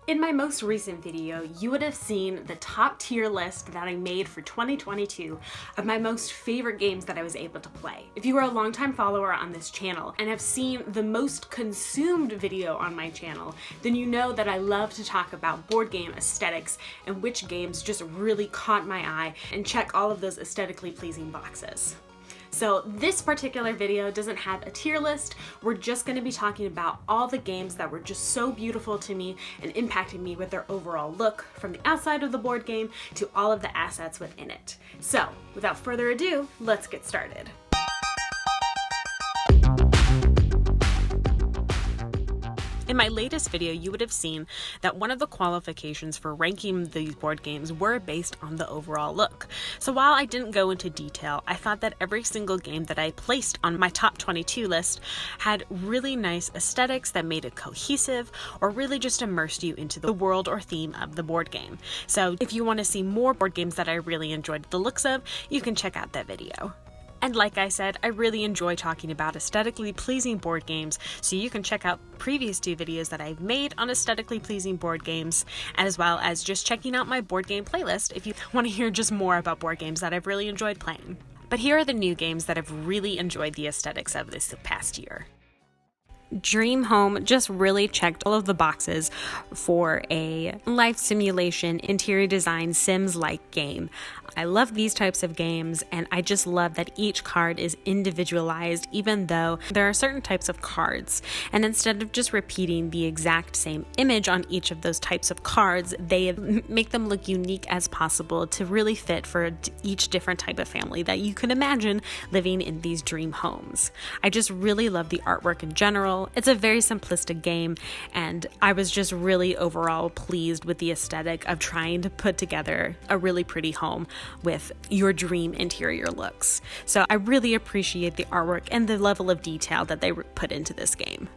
In my most recent video, you would have seen the top tier list that I made for 2022 of my most favorite games that I was able to play. If you are a longtime follower on this channel and have seen the most consumed video on my channel, then you know that I love to talk about board game aesthetics and which games just really caught my eye and check all of those aesthetically pleasing boxes. So this particular video doesn't have a tier list. We're just going to be talking about all the games that were just so beautiful to me and impacted me with their overall look, from the outside of the board game to all of the assets within it. So without further ado, let's get started. In my latest video, you would have seen that one of the qualifications for ranking these board games were based on the overall look. So while I didn't go into detail, I thought that every single game that I placed on my top 22 list had really nice aesthetics that made it cohesive or really just immersed you into the world or theme of the board game. So if you want to see more board games that I really enjoyed the looks of, you can check out that video. And like I said, I really enjoy talking about aesthetically pleasing board games, so you can check out previous two videos that I've made on aesthetically pleasing board games, as well as just checking out my board game playlist if you want to hear just more about board games that I've really enjoyed playing. But here are the new games that I've really enjoyed the aesthetics of this past year. Dream Home just really checked all of the boxes for a life simulation, interior design, Sims-like game. I love these types of games, and I just love that each card is individualized, even though there are certain types of cards. And instead of just repeating the exact same image on each of those types of cards, they make them look unique as possible to really fit for each different type of family that you could imagine living in these dream homes. I just really love the artwork in general. It's a very simplistic game, and I was just really overall pleased with the aesthetic of trying to put together a really pretty home with your dream interior looks. So I really appreciate the artwork and the level of detail that they put into this game.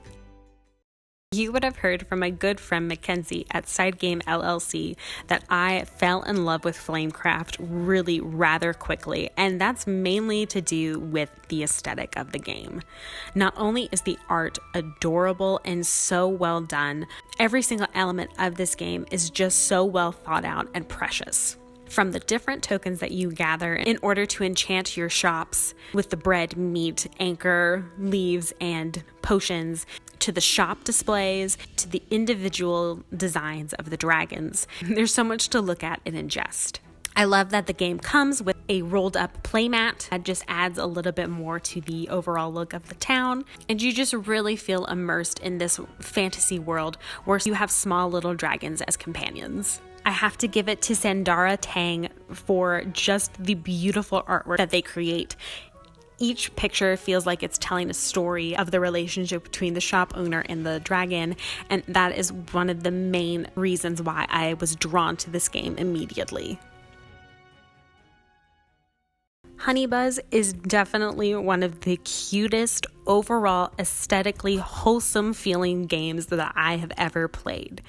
You would have heard from my good friend Mackenzie at Side Game LLC that I fell in love with Flamecraft really rather quickly, and that's mainly to do with the aesthetic of the game. Not only is the art adorable and so well done, every single element of this game is just so well thought out and precious. From the different tokens that you gather in order to enchant your shops with the bread, meat, anchor, leaves, and potions, to the shop displays, to the individual designs of the dragons. There's so much to look at and ingest. I love that the game comes with a rolled up playmat that just adds a little bit more to the overall look of the town, and you just really feel immersed in this fantasy world where you have small little dragons as companions. I have to give it to Sandara Tang for just the beautiful artwork that they create. Each picture feels like it's telling a story of the relationship between the shop owner and the dragon, and that is one of the main reasons why I was drawn to this game immediately. Honeybuzz is definitely one of the cutest, overall aesthetically wholesome feeling games that I have ever played.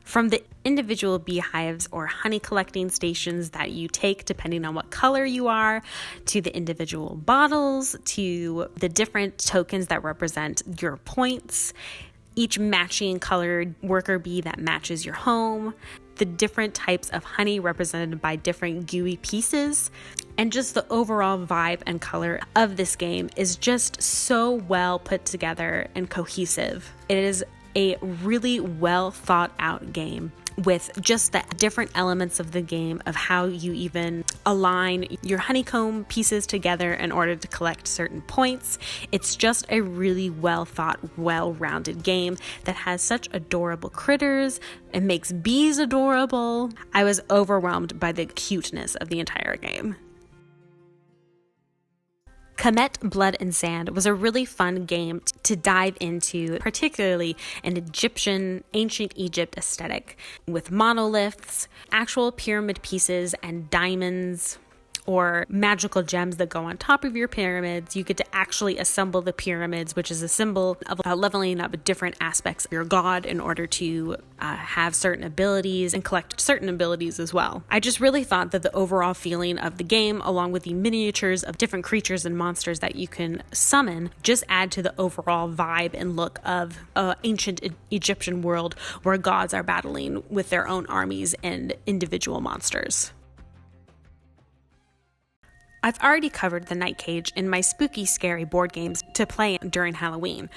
From the individual beehives or honey collecting stations that you take depending on what color you are, to the individual bottles, to the different tokens that represent your points, each matching colored worker bee that matches your home, the different types of honey represented by different gooey pieces, and just the overall vibe and color of this game is just so well put together and cohesive. It is a really well thought out game with just the different elements of the game of how you even align your honeycomb pieces together in order to collect certain points. It's just a really well thought, well-rounded game that has such adorable critters. It makes bees adorable. I was overwhelmed by the cuteness of the entire game. Comet Blood and Sand was a really fun game to dive into, particularly an Egyptian, ancient Egypt aesthetic with monoliths, actual pyramid pieces, and diamonds, or magical gems that go on top of your pyramids. You get to actually assemble the pyramids, which is a symbol of leveling up different aspects of your god in order to have certain abilities and collect certain abilities as well. I just really thought that the overall feeling of the game, along with the miniatures of different creatures and monsters that you can summon, just add to the overall vibe and look of ancient Egyptian world where gods are battling with their own armies and individual monsters. I've already covered the Night Cage in my spooky, scary board games to play during Halloween,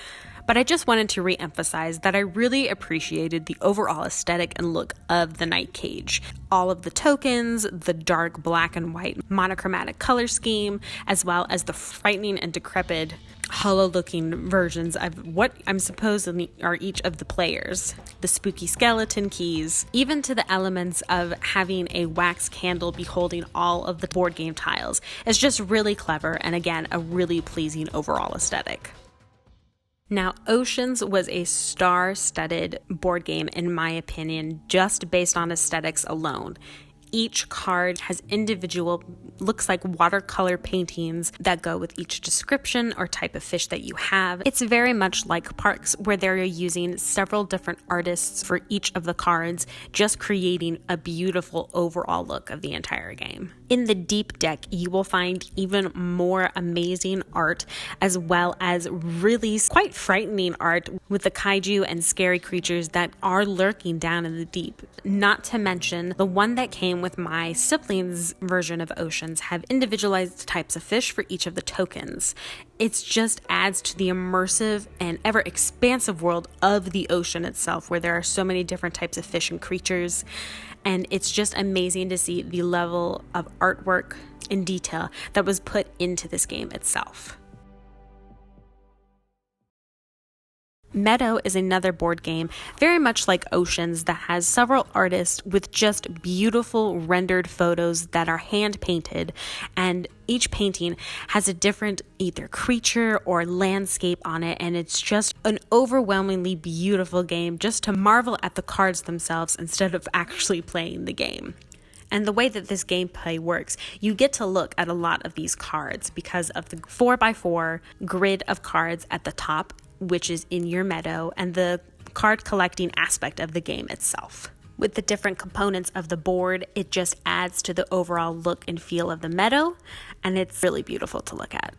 but I just wanted to re-emphasize that I really appreciated the overall aesthetic and look of the Night Cage. All of the tokens, the dark black and white monochromatic color scheme, as well as the frightening and decrepit hollow-looking versions of what I'm supposing are each of the players, the spooky skeleton keys, even to the elements of having a wax candle beholding all of the board game tiles. It's just really clever and, again, a really pleasing overall aesthetic. Now, Oceans was a star-studded board game, in my opinion, just based on aesthetics alone. Each card has individual, looks like watercolor paintings that go with each description or type of fish that you have. It's very much like Parks, where they're using several different artists for each of the cards, just creating a beautiful overall look of the entire game. In the deep deck, you will find even more amazing art, as well as really quite frightening art with the kaiju and scary creatures that are lurking down in the deep. Not to mention, the one that came with my siblings' version of Oceans have individualized types of fish for each of the tokens. It just adds to the immersive and ever expansive world of the ocean itself, where there are so many different types of fish and creatures. And it's just amazing to see the level of artwork and detail that was put into this game itself. Meadow is another board game very much like Oceans that has several artists with just beautiful rendered photos that are hand painted, and each painting has a different either creature or landscape on it, and it's just an overwhelmingly beautiful game just to marvel at the cards themselves instead of actually playing the game. And the way that this gameplay works, you get to look at a lot of these cards because of the 4x4 grid of cards at the top, which is in your meadow, and the card collecting aspect of the game itself. With the different components of the board, it just adds to the overall look and feel of the meadow, and it's really beautiful to look at.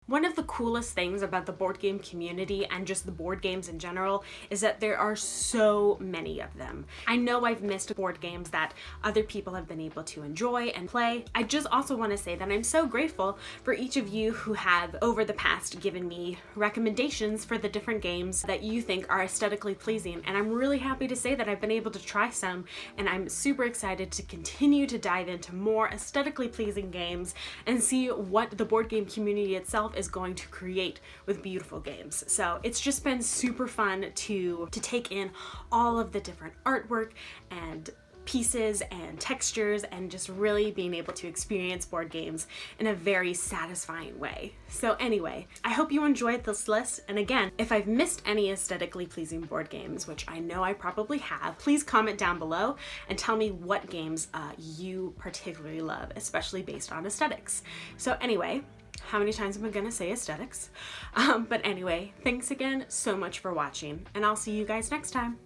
One of the coolest things about the board game community and just the board games in general is that there are so many of them. I know I've missed board games that other people have been able to enjoy and play. I just also want to say that I'm so grateful for each of you who have over the past given me recommendations for the different games that you think are aesthetically pleasing, and I'm really happy to say that I've been able to try some, and I'm super excited to continue to dive into more aesthetically pleasing games and see what the board game community itself is going to create with beautiful games. So it's just been super fun to take in all of the different artwork and pieces and textures, and just really being able to experience board games in a very satisfying way. So anyway, I hope you enjoyed this list, and again, if I've missed any aesthetically pleasing board games, which I know I probably have, please comment down below and tell me what games you particularly love, especially based on aesthetics. So anyway, how many times am I gonna say aesthetics? But anyway, thanks again so much for watching, and I'll see you guys next time.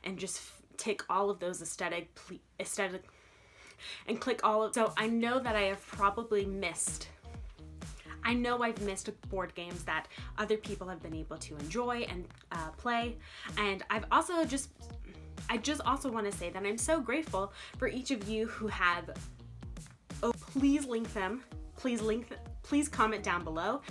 And just take all of those aesthetic, and click all of, so I know that I have probably missed, I know I've missed board games that other people have been able to enjoy and play, and I just also want to say that I'm so grateful for each of you who have, please comment down below.